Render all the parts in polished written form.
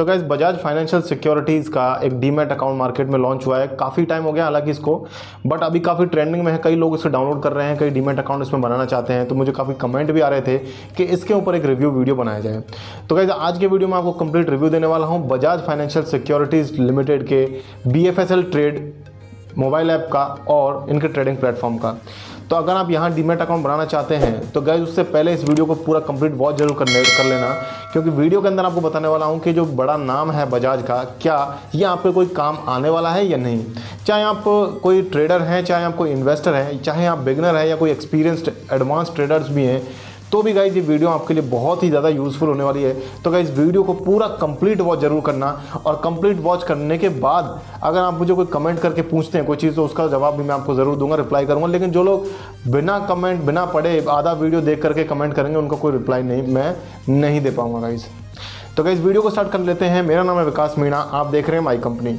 तो guys Bajaj financial securities का एक डीमैट अकाउंट मार्केट में लॉन्च हुआ है। काफ़ी टाइम हो गया हालांकि इसको, बट अभी काफ़ी ट्रेंडिंग में है। कई लोग इसे डाउनलोड कर रहे हैं, कई डीमैट अकाउंट इसमें बनाना चाहते हैं। तो मुझे काफ़ी कमेंट भी आ रहे थे कि इसके ऊपर एक रिव्यू वीडियो बनाया जाए। तो गाइस आज के वीडियो में आपको कंप्लीट रिव्यू देने वाला हूँ बजाज फाइनेंशियल सिक्योरिटीज़ लिमिटेड के BFSL ट्रेड मोबाइल ऐप का और इनके ट्रेडिंग प्लेटफॉर्म का। तो अगर आप यहाँ डीमैट अकाउंट बनाना चाहते हैं तो गाइस उससे पहले इस वीडियो को पूरा कंप्लीट वॉच जरूर कर लेना, क्योंकि वीडियो के अंदर आपको बताने वाला हूँ कि जो बड़ा नाम है बजाज का, क्या ये आप पे कोई काम आने वाला है या नहीं। चाहे आप कोई ट्रेडर हैं, चाहे आप कोई इन्वेस्टर हैं, चाहे आप बिगनर हैं या कोई एक्सपीरियंस्ड एडवांस ट्रेडर्स भी हैं, तो भी गाइज ये वीडियो आपके लिए बहुत ही ज़्यादा यूज़फुल होने वाली है। तो गाइज वीडियो को पूरा कंप्लीट वॉच जरूर करना, और कंप्लीट वॉच करने के बाद अगर आप मुझे कोई कमेंट करके पूछते हैं कोई चीज़, तो उसका जवाब भी मैं आपको ज़रूर दूंगा, रिप्लाई करूंगा। लेकिन जो लोग बिना कमेंट बिना पढ़े आधा वीडियो देख करके कमेंट करेंगे, उनको कोई रिप्लाई मैं नहीं दे पाऊँगा गाइज। तो गाइज वीडियो को स्टार्ट कर लेते हैं। मेरा नाम है विकास मीणा, आप देख रहे हैं माई कंपनी।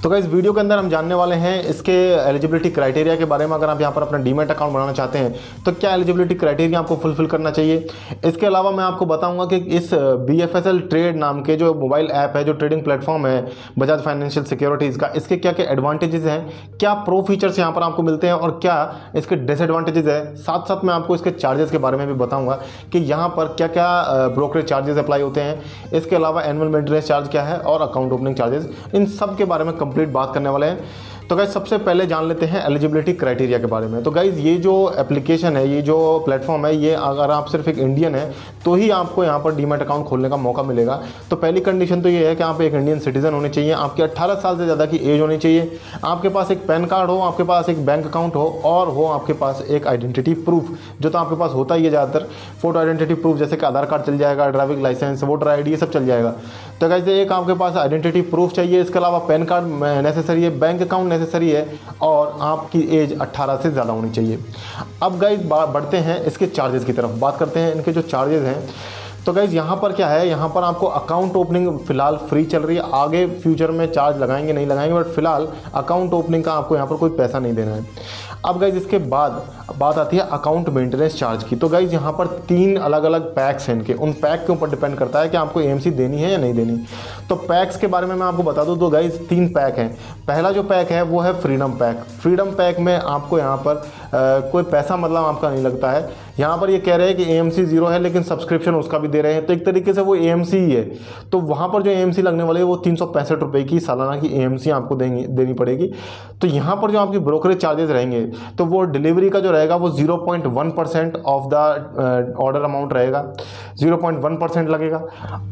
तो गाइस वीडियो के अंदर हम जानने वाले हैं इसके एलिजिबिलिटी क्राइटेरिया के बारे में। अगर आप यहाँ पर अपना डीमैट अकाउंट बनाना चाहते हैं तो क्या एलिजिबिलिटी क्राइटेरिया आपको फुलफिल करना चाहिए। इसके अलावा मैं आपको बताऊंगा कि इस BFSL ट्रेड नाम के जो मोबाइल ऐप है, जो ट्रेडिंग प्लेटफॉर्म है बजाज फाइनेंशियल सिक्योरिटीज़ का, इसके क्या क्या एडवांटेजेस हैं, क्या प्रो फीचर्स यहाँ पर आपको मिलते हैं और क्या इसके डिसएडवांटेजेस है। साथ साथ मैं आपको इसके चार्जेस के बारे में भी बताऊँगा कि यहाँ पर क्या क्या ब्रोकरेज चार्जेस अप्लाई होते हैं। इसके अलावा एनुअल मेंटेनेंस चार्ज क्या है और अकाउंट ओपनिंग चार्जेस, इन सब के बारे में कंप्लीट बात करने वाले हैं। तो गाइज सबसे पहले जान लेते हैं एलिजिबिलिटी क्राइटेरिया के बारे में। तो गाइज ये जो एप्लीकेशन है, ये जो प्लेटफॉर्म है, ये अगर आप सिर्फ एक इंडियन है तो ही आपको यहाँ पर डीमैट अकाउंट खोलने का मौका मिलेगा। तो पहली कंडीशन तो ये है कि आप एक इंडियन सिटीजन होने चाहिए, आपके 18 साल से ज़्यादा की एज होनी चाहिए, आपके पास एक पैन कार्ड हो, आपके पास एक बैंक अकाउंट हो, और हो आपके पास एक आइडेंटिटी प्रूफ, जो तो आपके पास होता ही है ज़्यादातर। फोटो आइडेंटिटी प्रूफ जैसे कि आधार कार्ड चल जाएगा, ड्राइविंग लाइसेंस, वोटर ID, ये सब चल जाएगा। तो गाइज एक आपके पास आइडेंटिटी प्रूफ चाहिए। इसके अलावा पैन कार्ड नेसेसरी है, बैंक अकाउंट नेसेसरी है, और आपकी एज 18 से ज़्यादा होनी चाहिए। अब गाइज बढ़ते हैं इसके चार्जेस की तरफ, बात करते हैं इनके जो चार्जेस हैं। तो गाइज यहाँ पर क्या है, यहाँ पर आपको अकाउंट ओपनिंग फिलहाल फ्री चल रही है। आगे फ्यूचर में चार्ज लगाएंगे नहीं लगाएंगे, बट फिलहाल अकाउंट ओपनिंग का आपको यहाँ पर कोई पैसा नहीं देना है। अब गाइज इसके बाद बात आती है अकाउंट मेंटेनेंस चार्ज की। तो गाइज यहाँ पर 3 अलग अलग पैक्स हैं इनके, उन पैक के ऊपर डिपेंड करता है कि आपको AMC देनी है या नहीं देनी। तो पैक्स के बारे में मैं आपको बता दूँ तो गाइज 3 पैक हैं। पहला जो पैक है वो है फ्रीडम पैक। फ्रीडम पैक में आपको यहाँ पर कोई पैसा मतलब आपका नहीं लगता है। यहाँ पर ये कह रहे हैं कि AMC 0 है, लेकिन सब्सक्रिप्शन उसका भी दे रहे हैं, तो एक तरीके से वो AMC ही है। तो वहाँ पर जो AMC लगने वाली है वो 365 रुपये की सालाना की AMC आपको देनी पड़ेगी। तो यहाँ पर जो आपकी ब्रोकरेज चार्जेस रहेंगे, तो वो डिलीवरी का जो रहेगा वो 0.1% ऑफ द ऑर्डर अमाउंट रहेगा, 0.1% लगेगा।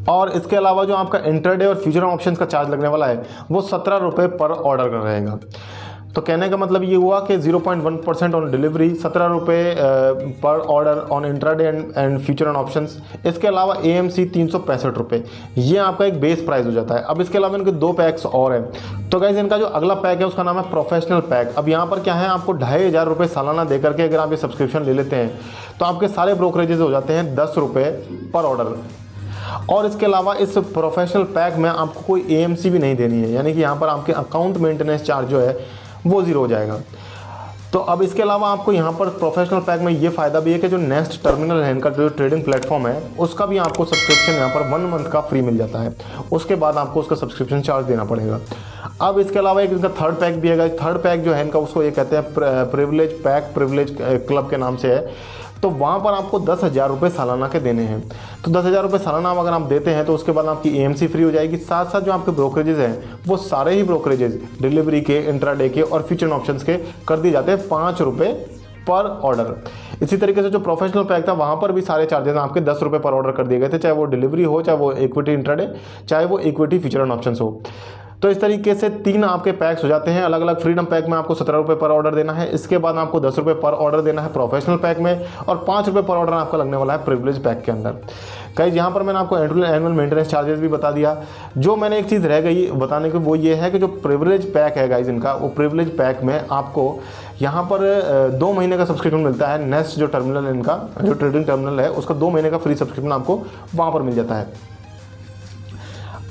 और इसके अलावा जो आपका इंटरडे और फ्यूचर ऑप्शंस का चार्ज लगने वाला है वो 17 रुपये पर ऑर्डर का रहेगा। तो कहने का मतलब ये हुआ कि 0.1% ऑन डिलीवरी, 17 रुपये पर order on intraday and future and options. इसके अलावा AMC 365 रुपये, ये आपका एक बेस प्राइस हो जाता है। अब इसके अलावा इनके 2 पैक्स और हैं। तो गाइज इनका जो अगला पैक है उसका नाम है प्रोफेशनल पैक। अब यहाँ पर क्या है, आपको 2500 रुपये सालाना दे करके अगर आप ये सब्सक्रिप्शन ले लेते हैं तो आपके सारे ब्रोकरेजेस हो जाते हैं 10 रुपये पर ऑर्डर। और इसके अलावा इस प्रोफेशनल पैक में आपको कोई AMC भी नहीं देनी है, यानी कि यहाँ पर आपके अकाउंट मेंटेनेंस चार्ज जो है वो 0 हो जाएगा। तो अब इसके अलावा आपको यहाँ पर प्रोफेशनल पैक में ये फ़ायदा भी है कि जो नेक्स्ट टर्मिनल है इनका, जो ट्रेडिंग प्लेटफॉर्म है, उसका भी आपको सब्सक्रिप्शन यहाँ पर 1 मंथ का फ्री मिल जाता है। उसके बाद आपको उसका सब्सक्रिप्शन चार्ज देना पड़ेगा। अब इसके अलावा एक इनका थर्ड पैक भी है। थर्ड पैक जो है इनका, उसको ये कहते हैं प्रिविलेज पैक, प्रिविलेज क्लब के नाम से है। तो वहाँ पर आपको 10,000 रुपये सालाना के देने हैं। तो 10,000 रुपये सालाना अगर आप देते हैं तो उसके बाद आपकी AMC फ्री हो जाएगी। साथ साथ जो आपके ब्रोकरेजेस हैं वो सारे ही ब्रोकरेजेस डिलीवरी के, इंट्राडे के और फ्यूचर ऑप्शंस के कर दिए जाते हैं 5 रुपये पर ऑर्डर। इसी तरीके से जो प्रोफेशनल पैक था वहाँ पर भी सारे चार्जेस आपके 10 रुपये पर ऑर्डर कर दिए गए थे, चाहे वो डिलीवरी हो, चाहे वो इक्विटी इंट्राडे, चाहे वो इक्विटी फ्यूचर एंड ऑप्शंस हो। तो इस तरीके से 3 आपके पैक्स हो जाते हैं अलग अलग। फ्रीडम पैक में आपको 17 रुपये पर ऑर्डर देना है, इसके बाद आपको 10 रुपये पर ऑर्डर देना है प्रोफेशनल पैक में, और 5 रुपये पर ऑर्डर आपका लगने वाला है प्रिविलेज पैक के अंदर। गाइस यहाँ पर मैंने आपको एनुअल मेंटेनेंस चार्जेस भी बता दिया। जो मैंने एक चीज़ रह गई बताने की, वो ये है कि जो प्रिविलेज पैक है गाइस इनका, वो प्रिविलेज पैक में आपको यहाँ पर 2 महीने का सब्सक्रिप्शन मिलता है। नेक्स्ट जो टर्मिनल है इनका, जो ट्रेडिंग टर्मिनल है, उसका 2 महीने का फ्री सब्सक्रिप्शन आपको वहाँ पर मिल जाता है।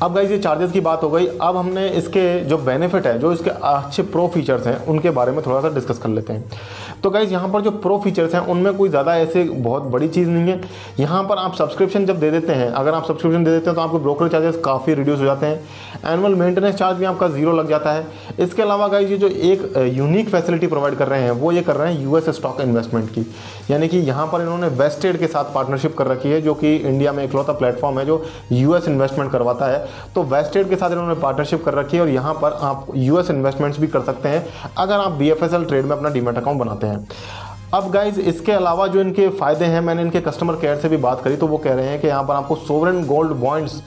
अब गाइस ये चार्जेस की बात हो गई, अब हमने इसके जो बेनिफिट है, जो इसके अच्छे प्रो फीचर्स हैं उनके बारे में थोड़ा सा डिस्कस कर लेते हैं। तो गाइस यहाँ पर जो प्रो फीचर्स हैं उनमें कोई ज़्यादा ऐसे बहुत बड़ी चीज़ नहीं है। यहाँ पर आप सब्सक्रिप्शन जब दे देते हैं, अगर आप सब्सक्रिप्शन दे देते हैं तो आपके ब्रोकर चार्जेस काफ़ी रिड्यूस हो जाते हैं। एनुअल मेंटेनेंस चार्ज भी आपका जीरो लग जाता है। इसके अलावा गाइस ये जो एक यूनिक फैसिलिटी प्रोवाइड कर रहे हैं वो ये कर रहे हैं यूएस स्टॉक इन्वेस्टमेंट की, यानी कि यहाँ पर इन्होंने वेस्टेड के साथ पार्टनरशिप कर रखी है, जो कि इंडिया में इकलौता प्लेटफॉर्म है जो यूएस इन्वेस्टमेंट करवाता है। तो वेस्टेड के साथ इन्होंने पार्टनरशिप कर रखी है और यहाँ पर आप यूएस इन्वेस्टमेंट्स भी कर सकते हैं अगर आप BFSL ट्रेड में अपना डीमैट अकाउंट बनाते हैं। अब गाइज इसके अलावा जो इनके फ़ायदे हैं, मैंने इनके कस्टमर केयर से भी बात करी तो वो कह रहे हैं कि यहाँ पर आपको sovereign gold bonds,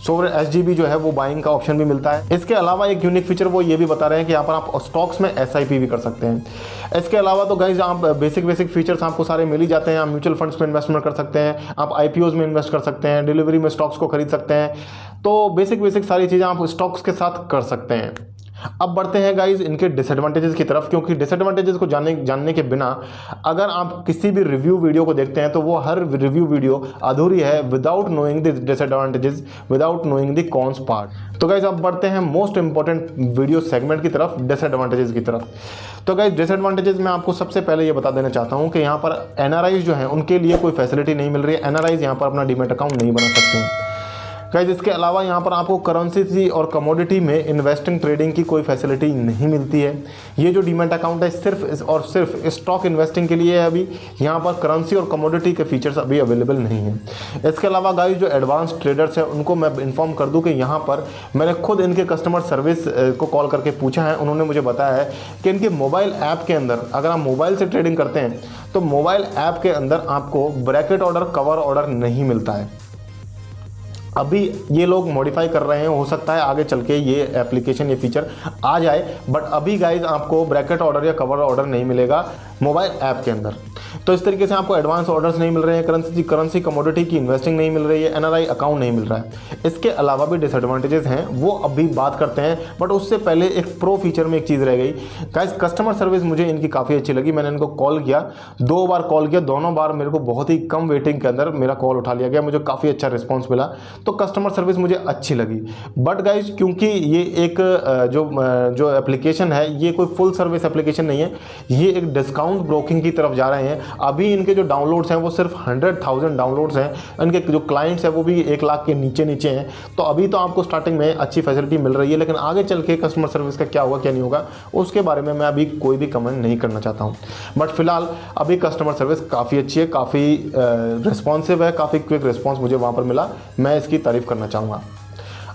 sovereign SGB जो है वो बाइंग का ऑप्शन भी मिलता है। इसके अलावा एक यूनिक फीचर वो ये भी बता रहे हैं कि यहाँ पर आप स्टॉक्स में SIP भी कर सकते हैं। इसके अलावा तो गाइज आप बेसिक फीचर्स आपको सारे मिल ही जाते हैं। आप म्यूचुअल फंड्स में इन्वेस्टमेंट कर सकते हैं, आप IPOs में इन्वेस्ट कर सकते हैं, डिलीवरी में स्टॉक्स को खरीद सकते हैं। तो बेसिक सारी चीज़ें आप स्टॉक्स के साथ कर सकते हैं। अब बढ़ते हैं गाइज इनके डिसएडवांटेजेस की तरफ, क्योंकि डिसएडवांटेजेस को जानने के बिना अगर आप किसी भी रिव्यू वीडियो को देखते हैं तो वो हर रिव्यू वीडियो अधूरी है without knowing the disadvantages, without knowing the cons part. तो गाइज अब बढ़ते हैं मोस्ट इंपॉर्टेंट वीडियो सेगमेंट की तरफ, डिसएडवांटेजेस की तरफ। तो गाइज डिसएडवांटेजेस मैं आपको सबसे पहले ये बता देना चाहता हूँ कि यहाँ पर NRIs जो हैं उनके लिए कोई फैसिलिटी नहीं मिल रही है। NRIs यहाँ पर अपना डीमैट अकाउंट नहीं बना सकते हैं गाइज। इसके अलावा यहाँ पर आपको करेंसी और कमोडिटी में इन्वेस्टिंग ट्रेडिंग की कोई फैसिलिटी नहीं मिलती है। ये जो डीमैट अकाउंट है सिर्फ और सिर्फ स्टॉक इन्वेस्टिंग के लिए है। अभी यहाँ पर करेंसी और कमोडिटी के फीचर्स अभी अवेलेबल नहीं है। इसके अलावा गाइज जो एडवांस ट्रेडर्स हैं उनको मैं इन्फॉर्म कर दूँ कि यहाँ पर मैंने खुद इनके कस्टमर सर्विस को कॉल करके पूछा है, उन्होंने मुझे बताया है कि इनके मोबाइल ऐप के अंदर अगर आप मोबाइल से ट्रेडिंग करते हैं तो मोबाइल ऐप के अंदर आपको ब्रैकेट ऑर्डर, कवर ऑर्डर नहीं मिलता है। अभी ये लोग मॉडिफाई कर रहे हैं, हो सकता है आगे चल के ये एप्लीकेशन, ये फीचर आ जाए, बट अभी गाइज आपको ब्रैकेट ऑर्डर या कवर ऑर्डर नहीं मिलेगा मोबाइल ऐप के अंदर। तो इस तरीके से आपको एडवांस ऑर्डर्स नहीं मिल रहे हैं, करेंसी कमोडिटी की इन्वेस्टिंग नहीं मिल रही है, NRI अकाउंट नहीं मिल रहा है। इसके अलावा भी डिसएडवांटेजेस हैं, वो अभी बात करते हैं, बट उससे पहले एक प्रो फीचर में एक चीज़ रह गई गाइज। कस्टमर सर्विस मुझे इनकी काफ़ी अच्छी लगी। मैंने इनको कॉल किया, 2 बार कॉल किया, दोनों बार मेरे को बहुत ही कम वेटिंग के अंदर मेरा कॉल उठा लिया गया, मुझे काफ़ी अच्छा रिस्पॉन्स मिला। तो कस्टमर सर्विस मुझे अच्छी लगी। बट गाइज क्योंकि ये एक जो एप्लीकेशन है ये कोई फुल सर्विस एप्लीकेशन नहीं है, ये एक डिस्काउंट ब्रोकिंग की तरफ जा रहे हैं। अभी इनके जो डाउनलोड्स हैं वो सिर्फ 100,000 डाउनलोड्स हैं, इनके जो क्लाइंट्स हैं वो भी 1 लाख के नीचे हैं। तो अभी तो आपको स्टार्टिंग में अच्छी फैसिलिटी मिल रही है, लेकिन आगे चल के कस्टमर सर्विस का क्या होगा क्या नहीं होगा उसके बारे में मैं अभी कोई भी कमेंट नहीं करना चाहता हूँ। बट फिलहाल अभी कस्टमर सर्विस काफ़ी अच्छी है, काफ़ी रिस्पॉन्सिव है, काफ़ी क्विक रिस्पॉन्स मुझे वहाँ पर मिला, मैं इसकी तारीफ़ करना चाहूँगा।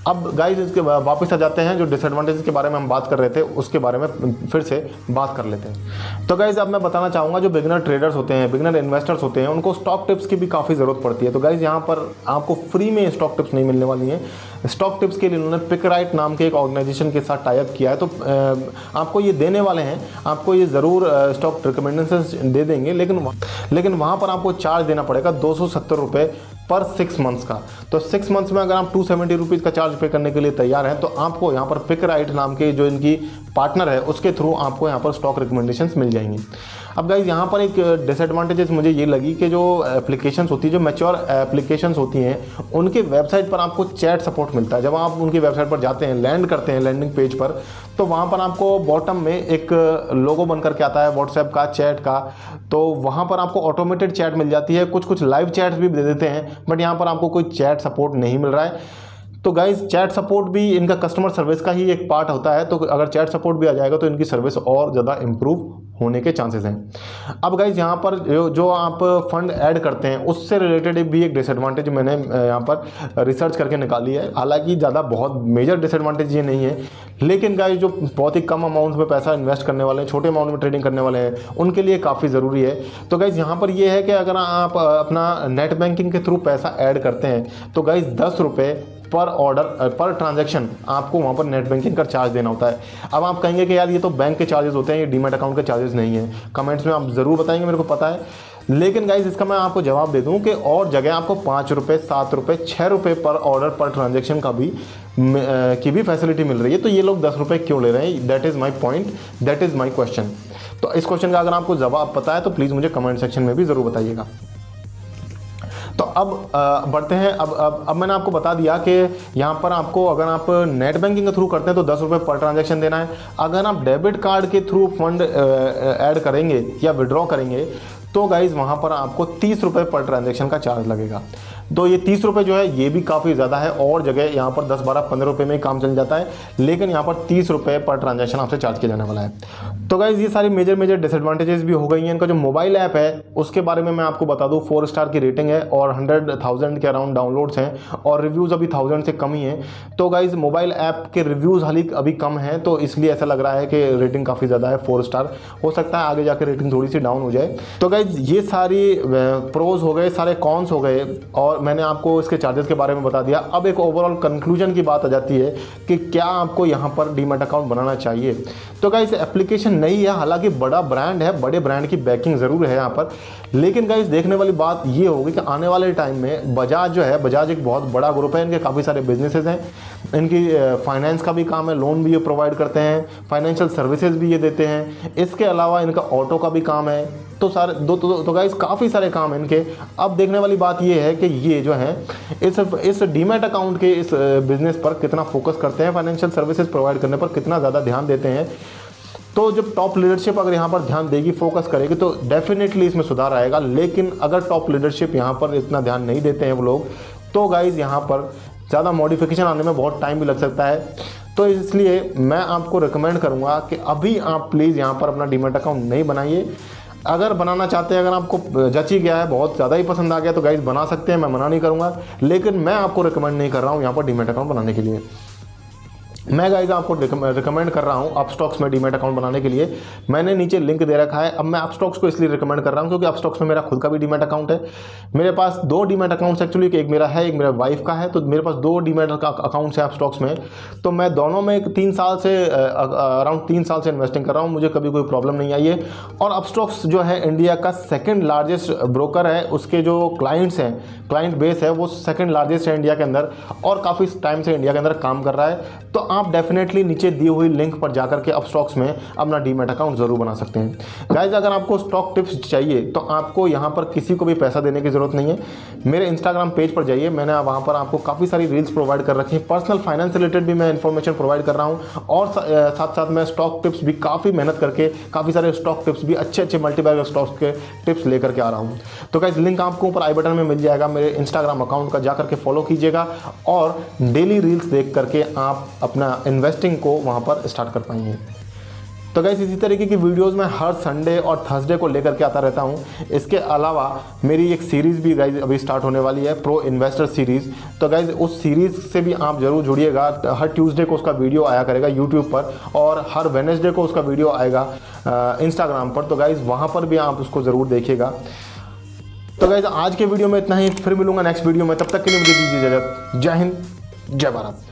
अब गाइज इसके वापस आ जाते हैं, जो डिसएडवांटेजेस के बारे में हम बात कर रहे थे उसके बारे में फिर से बात कर लेते हैं। तो गाइज अब मैं बताना चाहूँगा जो बिगिनर ट्रेडर्स होते हैं, बिगिनर इन्वेस्टर्स होते हैं, उनको स्टॉक टिप्स की भी काफ़ी ज़रूरत पड़ती है। तो गाइज यहाँ पर आपको फ्री में स्टॉक टिप्स नहीं मिलने वाली हैं। स्टॉक टिप्स के लिए उन्होंने पिकराइट नाम के एक ऑर्गेनाइजेशन के साथ टाई अप किया है। तो आपको ये देने वाले हैं, आपको ये ज़रूर स्टॉक रिकमेंडेशन दे देंगे, लेकिन वहाँ पर आपको चार्ज देना पड़ेगा 270 रुपये पर 6 मंथ्स का। तो 6 मंथ्स में अगर आप 270 रुपीज़ का चार्ज पे करने के लिए तैयार हैं तो आपको यहाँ पर पिकराइट नाम के जो इनकी पार्टनर है उसके थ्रू आपको यहाँ पर स्टॉक रिकमेंडेशंस मिल जाएंगी। अब गाइज यहाँ पर एक डिसएडवांटेजेस मुझे ये लगी कि जो एप्लीकेशंस होती है, जो मैच्योर एप्लीकेशंस होती हैं, उनके वेबसाइट पर आपको चैट सपोर्ट मिलता है। जब आप उनकी वेबसाइट पर जाते हैं, लैंड करते हैं लैंडिंग पेज पर, तो वहाँ पर आपको बॉटम में एक लोगो बन करके आता है व्हाट्सएप का, चैट का। तो वहाँ पर आपको ऑटोमेटेड चैट मिल जाती है, कुछ लाइव चैट्स भी दे देते हैं, बट यहाँ पर आपको कोई चैट सपोर्ट नहीं मिल रहा है। तो गाइज चैट सपोर्ट भी इनका कस्टमर सर्विस का ही एक पार्ट होता है। तो अगर चैट सपोर्ट भी आ जाएगा तो इनकी सर्विस और ज़्यादा इम्प्रूव होने के चांसेस हैं। अब गाइज यहाँ पर जो आप फंड ऐड करते हैं उससे रिलेटेड भी एक डिसएडवांटेज मैंने यहाँ पर रिसर्च करके निकाली है। हालांकि ज़्यादा बहुत मेजर डिसएडवांटेज ये नहीं है, लेकिन गाइज जो बहुत ही कम अमाउंट में पैसा इन्वेस्ट करने वाले हैं, छोटे अमाउंट में ट्रेडिंग करने वाले हैं, उनके लिए काफ़ी ज़रूरी है। तो गाइज यहाँ पर ये है कि अगर आप अपना नेट बैंकिंग के थ्रू पैसा ऐड करते हैं तो गाइज 10 रुपये पर ऑर्डर पर ट्रांजैक्शन आपको वहाँ पर नेट बैंकिंग का चार्ज देना होता है। अब आप कहेंगे कि यार ये तो बैंक के चार्जेस होते हैं, ये डीमैट अकाउंट के चार्जेस नहीं है। कमेंट्स में आप ज़रूर बताएंगे, मेरे को पता है, लेकिन गाइज इसका मैं आपको जवाब दे दूं कि और जगह आपको 5 रुपये, 7 रुपये, 6 रुपये पर ऑर्डर पर ट्रांजैक्शन का भी फैसिलिटी मिल रही है। तो ये लोग 10 रुपये क्यों ले रहे हैं? That is my point, that is my question. तो इस क्वेश्चन का अगर आपको जवाब पता है तो प्लीज़ मुझे कमेंट सेक्शन में भी ज़रूर बताइएगा। तो अब बढ़ते हैं। अब मैंने आपको बता दिया कि यहाँ पर आपको अगर आप नेट बैंकिंग के थ्रू करते हैं तो 10 रुपये पर ट्रांजैक्शन देना है। अगर आप डेबिट कार्ड के थ्रू फंड ऐड करेंगे या विड्रॉ करेंगे तो गाइज़ वहाँ पर आपको 30 रुपये पर ट्रांजैक्शन का चार्ज लगेगा। तो ये 30 रुपये जो है ये भी काफ़ी ज़्यादा है, और जगह यहाँ पर 10, 12, 15 रुपये में ही काम चल जाता है, लेकिन यहाँ पर 30 रुपये पर ट्रांजैक्शन आपसे चार्ज किया जाने वाला है। तो गाइज़ ये सारी मेजर डिसएडवांटेजेस भी हो गई हैं। इनका जो मोबाइल ऐप है उसके बारे में मैं आपको बता दूँ, 4 स्टार की रेटिंग है और 100,000 के अराउंड डाउनलोड्स हैं और रिव्यूज़ अभी 1000 से कम ही हैं। तो गाइज़ मोबाइल ऐप के रिव्यूज़ अभी कम हैं, तो इसलिए ऐसा लग रहा है कि रेटिंग काफ़ी ज़्यादा है, 4 स्टार। हो सकता है आगे जाकर रेटिंग थोड़ी सी डाउन हो जाए। तो गाइज़ ये सारी प्रोज हो गए, सारे कॉन्स हो गए, और मैंने आपको इसके चार्जेस के बारे में बता दिया। अब एक ओवरऑल कंक्लूजन की बात आ जाती है कि क्या आपको यहाँ पर डीमैट अकाउंट बनाना चाहिए। तो गाइस एप्लीकेशन नई है, हालांकि बड़ा ब्रांड है, बड़े ब्रांड की बैकिंग ज़रूर है यहाँ पर, लेकिन गाइस देखने वाली बात ये होगी कि आने वाले टाइम में बजाज जो है, बजाज एक बहुत बड़ा ग्रुप है, इनके काफ़ी सारे बिजनेसेस हैं, इनकी फाइनेंस का भी काम है, लोन भी ये प्रोवाइड करते हैं, फाइनेंशियल सर्विसेज भी ये देते हैं, इसके अलावा इनका ऑटो का भी काम है। तो सारे तो गाइस काफ़ी सारे काम हैं इनके। अब देखने वाली बात ये है कि ये जो है इस डीमैट अकाउंट के इस बिज़नेस पर कितना फोकस करते हैं, फाइनेंशियल सर्विसेज प्रोवाइड करने पर कितना ज़्यादा ध्यान देते हैं। तो जब टॉप लीडरशिप अगर यहाँ पर ध्यान देगी, फोकस करेगी, तो डेफिनेटली इसमें सुधार आएगा। लेकिन अगर टॉप लीडरशिप यहाँ पर इतना ध्यान नहीं देते हैं वो लोग, तो गाइज़ यहाँ पर ज़्यादा मॉडिफिकेशन आने में बहुत टाइम भी लग सकता है। तो इसलिए मैं आपको रिकमेंड करूँगा कि अभी आप प्लीज़ यहाँ पर अपना डीमैट अकाउंट नहीं बनाइए। अगर बनाना चाहते हैं, अगर आपको जची गया है, बहुत ज़्यादा ही पसंद आ गया, तो गाइज़ बना सकते हैं, मैं मना नहीं करूँगा, लेकिन मैं आपको रिकमेंड नहीं कर रहा हूँ यहाँ पर डीमैट अकाउंट बनाने के लिए। मैं गाइज आपको रिकमेंड कर रहा हूँ अपस्टॉक्स में डीमैट अकाउंट बनाने के लिए। मैंने नीचे लिंक दे रखा है। अब मैं अपस्टॉक्स को इसलिए रिकमेंड कर रहा हूँ क्योंकि अपस्टॉक्स में मेरा खुद का भी डीमैट अकाउंट है। मेरे पास 2 डीमैट अकाउंट्स एक्चुअली, एक मेरा है, एक मेरा वाइफ का है। तो मेरे पास 2 डीमैट अकाउंट्स है अपस्टॉक्स में। तो मैं दोनों में 3 साल से अराउंड 3 साल से इन्वेस्टिंग कर रहा हूँ, मुझे कभी कोई प्रॉब्लम नहीं आई है। और अपस्टॉक्स जो है इंडिया का 2nd लार्जेस्ट ब्रोकर है, उसके जो क्लाइंट्स हैं, क्लाइंट बेस है, वो 2nd लार्जेस्ट है इंडिया के अंदर, और काफ़ी टाइम से इंडिया के अंदर काम कर रहा है। तो आप डेफिनेटली नीचे दी हुई लिंक पर जाकर के अपस्टॉक्स में अपना डीमैट अकाउंट जरूर बना सकते हैं। गाइज अगर आपको स्टॉक टिप्स चाहिए तो आपको यहाँ पर किसी को भी पैसा देने की ज़रूरत नहीं है। मेरे इंस्टाग्राम पेज पर जाइए, मैंने वहाँ पर आपको काफ़ी सारी रील्स प्रोवाइड कर रखी हैं, पर्सनल फाइनेंस से रिलेटेड भी मैं इन्फॉर्मेशन प्रोवाइड कर रहा हूँ, और साथ साथ मैं स्टॉक टिप्स भी काफ़ी मेहनत करके काफ़ी सारे स्टॉक टिप्स भी अच्छे मल्टीबैगर स्टॉक्स के टिप्स लेकर के आ रहा हूँ। तो गाइज लिंक आपको ऊपर आई बटन में मिल जाएगा, मेरे इंस्टाग्राम अकाउंट का जाकर के फॉलो कीजिएगा, और डेली रील्स देख करके आप अपना इन्वेस्टिंग को वहाँ पर स्टार्ट कर पाएंगे। तो गाइस इसी तरीके की वीडियोस मैं हर संडे और थर्सडे को लेकर के आता रहता हूँ। इसके अलावा मेरी एक सीरीज़ भी गाइस अभी स्टार्ट होने वाली है, प्रो इन्वेस्टर सीरीज़। तो गाइस उस सीरीज़ से भी आप जरूर जुड़िएगा। हर ट्यूसडे को उसका वीडियो आया करेगा यूट्यूब पर, और हर वेडनेसडे को उसका वीडियो आएगा इंस्टाग्राम पर। तो गाइस वहाँ पर भी आप उसको ज़रूर देखिएगा। तो गाइस आज के वीडियो में इतना ही, फिर मिलूंगा नेक्स्ट वीडियो में। तब तक के लिए मुझे दीजिए इजाज़त। जय हिंद, जय भारत।